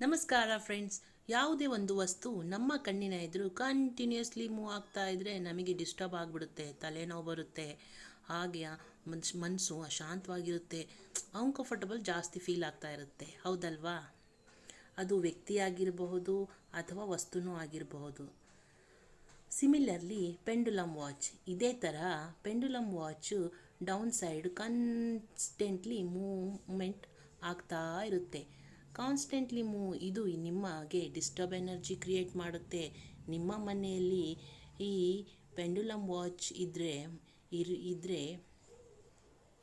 ನಮಸ್ಕಾರ ಫ್ರೆಂಡ್ಸ್. ಯಾವುದೇ ಒಂದು ವಸ್ತು ನಮ್ಮ ಕಣ್ಣಿನ ಎದುರು ಕಂಟಿನ್ಯೂಸ್ಲಿ ಮೂವ್ ಆಗ್ತಾ ಇದ್ದರೆ ನಮಗೆ ಡಿಸ್ಟರ್ಬ್ ಆಗಿಬಿಡುತ್ತೆ, ತಲೆನೋವು ಬರುತ್ತೆ, ಹಾಗೆ ಮನಸ್ಸು ಅಶಾಂತವಾಗಿರುತ್ತೆ, ಅನ್ಕಂಫರ್ಟಬಲ್ ಜಾಸ್ತಿ ಫೀಲ್ ಆಗ್ತಾ ಇರುತ್ತೆ, ಹೌದಲ್ವಾ? ಅದು ವ್ಯಕ್ತಿಯಾಗಿರಬಹುದು ಅಥವಾ ವಸ್ತುನೂ ಆಗಿರಬಹುದು. ಸಿಮಿಲರ್ಲಿ ಪೆಂಡುಲಮ್ ವಾಚ್, ಇದೇ ಥರ pendulum watch down side constantly movement ಆಗ್ತಾ ಇರುತ್ತೆ. ಕಾನ್ಸ್ಟೆಂಟ್ಲಿ ಇದು ನಿಮಗೆ ಡಿಸ್ಟರ್ಬ್ ಎನರ್ಜಿ ಕ್ರಿಯೇಟ್ ಮಾಡುತ್ತೆ. ನಿಮ್ಮ ಮನೆಯಲ್ಲಿ ಈ ಪೆಂಡುಲಮ್ ವಾಚ್ ಇದ್ದರೆ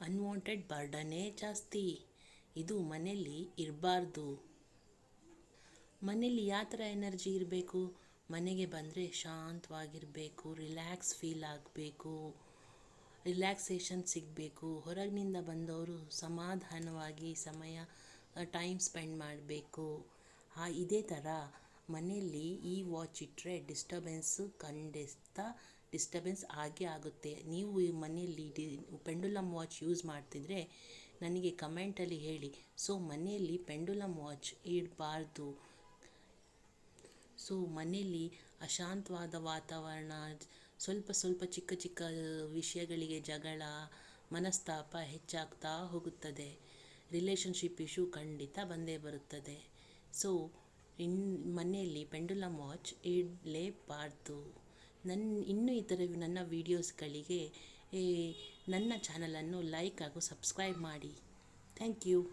ಅನ್ವಾಂಟೆಡ್ ಬರ್ಡನೇ ಜಾಸ್ತಿ. ಇದು ಮನೆಯಲ್ಲಿ ಇರಬಾರ್ದು. ಮನೇಲಿ ಯಾವ ಥರ ಎನರ್ಜಿ ಇರಬೇಕು? ಮನೆಗೆ ಬಂದರೆ ಶಾಂತವಾಗಿರಬೇಕು, ರಿಲ್ಯಾಕ್ಸ್ ಫೀಲ್ ಆಗಬೇಕು, ರಿಲ್ಯಾಕ್ಸೇಷನ್ ಸಿಗಬೇಕು. ಹೊರಗಿನಿಂದ ಬಂದವರು ಸಮಾಧಾನವಾಗಿ ಟೈಮ್ ಸ್ಪೆಂಡ್ ಮಾಡಬೇಕು. ಇದೇ ಥರ ಮನೆಯಲ್ಲಿ ಈ ವಾಚ್ ಇಟ್ಟರೆ ಡಿಸ್ಟರ್ಬೆನ್ಸ್ ಆಗೇ ಆಗುತ್ತೆ. ನೀವು ಈ ಮನೆಯಲ್ಲಿ ಪೆಂಡುಲಮ್ ವಾಚ್ ಯೂಸ್ ಮಾಡ್ತಿದ್ರೆ ನನಗೆ ಕಮೆಂಟಲ್ಲಿ ಹೇಳಿ. ಸೊ ಮನೆಯಲ್ಲಿ ಪೆಂಡುಲಮ್ ವಾಚ್ ಇಡಬಾರ್ದು. ಸೊ ಮನೆಯಲ್ಲಿ ಅಶಾಂತವಾದ ವಾತಾವರಣ, ಸ್ವಲ್ಪ ಚಿಕ್ಕ ಚಿಕ್ಕ ವಿಷಯಗಳಿಗೆ ಜಗಳ, ಮನಸ್ತಾಪ ಹೆಚ್ಚಾಗ್ತಾ ಹೋಗುತ್ತದೆ. ರಿಲೇಷನ್ಶಿಪ್ ಇಶ್ಯೂ ಖಂಡಿತ ಬಂದೇ ಬರುತ್ತದೆ. ಸೊ ಮನೆಯಲ್ಲಿ ಪೆಂಡುಲಮ್ ವಾಚ್ ಇಡಲೇಬಾರ್ದು. ಇನ್ನೂ ಈ ಥರ ನನ್ನ ವೀಡಿಯೋಸ್ಗಳಿಗೆ ನನ್ನ ಚಾನಲನ್ನು ಲೈಕ್ ಹಾಗೂ ಸಬ್ಸ್ಕ್ರೈಬ್ ಮಾಡಿ. Thank you.